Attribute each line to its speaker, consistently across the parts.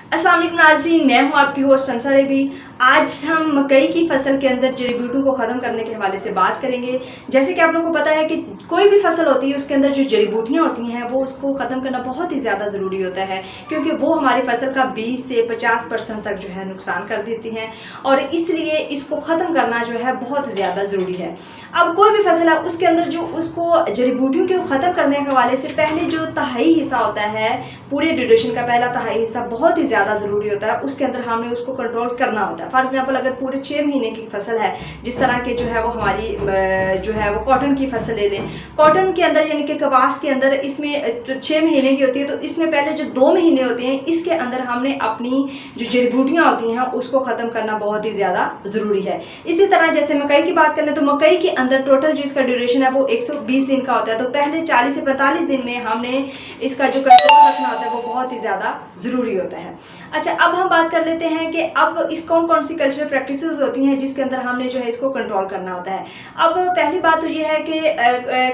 Speaker 1: अस्सलाम वालेकुम नाज़रीन, मैं हूँ आपकी होस्ट संसार भी। आज हम मकई की फसल के अंदर जड़ी बूटियों को ख़त्म करने के हवाले से बात करेंगे। जैसे कि आप लोगों को पता है कि कोई भी फसल होती है उसके अंदर जो जड़ी बूटियाँ होती हैं वो उसको ख़त्म करना बहुत ही ज़्यादा ज़रूरी होता है, क्योंकि वो हमारी फसल का 20 से 50% तक जो है नुकसान कर देती हैं और इसलिए इसको ख़त्म करना जो है बहुत ज़्यादा ज़रूरी है। अब कोई भी फसल है उसके अंदर जो उसको जड़ी बूटियों को ख़त्म करने के हवाले से पहले जो तहाई हिस्सा होता है, पूरे ड्यूरेशन का पहला तहाई हिस्सा बहुत ही ज़्यादा ज़रूरी होता है। उसके अंदर हमने उसको कंट्रोल करना होता है। फॉर एग्जांपल अगर पूरे 6 महीने की फसल है, जिस तरह के जो है वो हमारी जो है वो कॉटन की फसल ले लें। कॉटन के अंदर यानी कि कपास के अंदर इसमें 6 महीने की होती है, तो इसमें पहले जो 2 महीने होते हैं इसके अंदर हमने अपनी जो जड़ी बूटियाँ होती हैं उसको ख़त्म करना बहुत ही ज़्यादा ज़रूरी है। इसी तरह जैसे मकई की बात करें तो मकई के अंदर टोटल जो इसका ड्यूरेशन है वो 120 दिन का होता है, तो पहले 40 से 45 दिन में हमने इसका जो कंट्रोल रखना होता है वो बहुत ही ज़्यादा ज़रूरी होता है। अच्छा, अब हम बात कर लेते हैं कि अब इस कौन कौन सी कल्चरल प्रैक्टिसेस होती हैं जिसके अंदर हमने जो है इसको कंट्रोल करना होता है। अब पहली बात तो ये है कि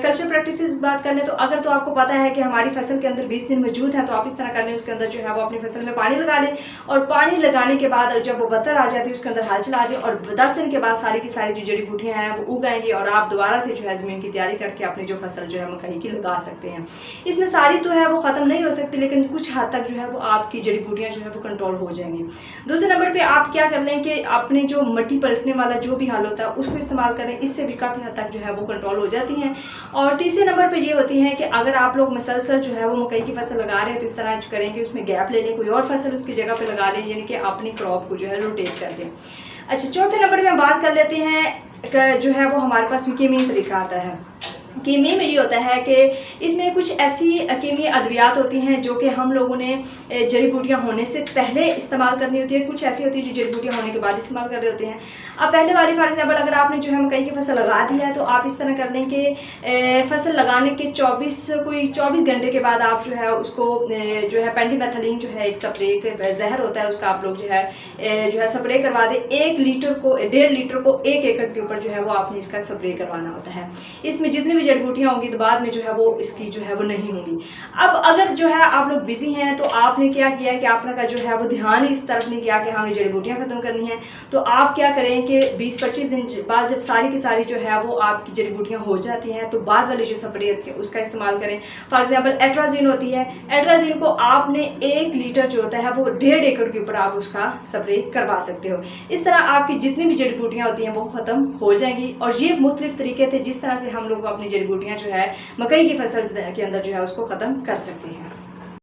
Speaker 1: कल्चरल प्रैक्टिसेस बात कर लें तो अगर तो आपको पता है कि हमारी फसल के अंदर 20 दिन मौजूद है, तो आप इस तरह कर लें, उसके अंदर जो है वो अपनी फसल में पानी लगा लें और पानी लगाने के बाद जब वो बत्तर आ जाती है उसके अंदर हल चला दें और 10 दिन के बाद सारी की सारी जो जड़ी बूटियाँ हैं वो उग आएंगी और आप दोबारा से जो है ज़मीन की तैयारी करके अपनी जो फसल जो है मकई की लगा सकते हैं। इसमें सारी तो है वो ख़त्म नहीं हो सकती, लेकिन कुछ हद तक जो है वो आपकी जड़ी बूटियाँ जो है वो कंट्रोल हो जाएंगी। दूसरे नंबर पे आप क्या कर लें कि आपने जो मिट्टी पलटने वाला जो भी हल होता है उसको इस्तेमाल करें, इससे भी काफ़ी हद तक जो है वो कंट्रोल हो जाती हैं। और तीसरे नंबर पे ये होती है कि अगर आप लोग मसलसल जो है वो मकई की फसल लगा रहे हैं तो इस तरह करेंगे, उसमें गैप ले लें, कोई और फसल उसकी जगह पे लगा लें, यानी कि अपनी क्रॉप को जो है रोटेट कर दें। अच्छा, चौथे नंबर पे हम बात कर लेते हैं जो है वो हमारे पास कीमी तरीका आता है। कीमी में ये होता है कि इसमें कुछ ऐसी कीमी अद्वियात होती हैं जो कि हम लोगों ने जड़ी बूटियाँ होने से पहले इस्तेमाल करनी होती है, कुछ ऐसी होती है जो जड़ी बूटियाँ होने के बाद इस्तेमाल कर रहे होते हैं। अब पहले वाली फॉर एग्जांपल अगर आपने जो है मकई की फसल लगा दी है तो आप इस तरह कर दें कि फसल लगाने के 24 घंटे के बाद आप जो है उसको जो है पेंडिमेथलिन जो है एक स्प्रे जहर होता है उसका आप लोग जो है स्प्रे करवा दें। 1.5 लीटर को 1 एकड़ के ऊपर जो है वो आपने इसका स्प्रे करवाना होता है। इसमें जितनी जड़ी बूटियाँ होंगी तो बाद में जो है वो इसकी जो है वो नहीं होंगी। अब अगर जो है आप लोग बिजी हैं तो आपने क्या किया कि आपने का जो है वो ध्यान इस तरफ नहीं किया कि हमने जड़ी बूटियाँ खत्म करनी है, तो आप क्या करें कि 20-25 दिन बाद जब सारी की सारी जो है वो आपकी जड़ी बूटियाँ हो जाती हैं तो बाद वाली जो स्प्रे होती है उसका इस्तेमाल करें। फॉर एग्जाम्पल एट्राजीन होती है, एट्राजीन को आपने 1 लीटर जो होता है वो 1.5 एकड़ के ऊपर आप उसका स्प्रे करवा सकते हो। इस तरह आपकी जितनी भी जड़ी बूटियाँ होती हैं वो ख़त्म हो जाएंगी। और ये मुख्तलिफ तरीके थे जिस तरह से हम लोग अपनी जड़ी बूटियाँ जो है मकई की फसल के अंदर जो है उसको ख़त्म कर सकते हैं।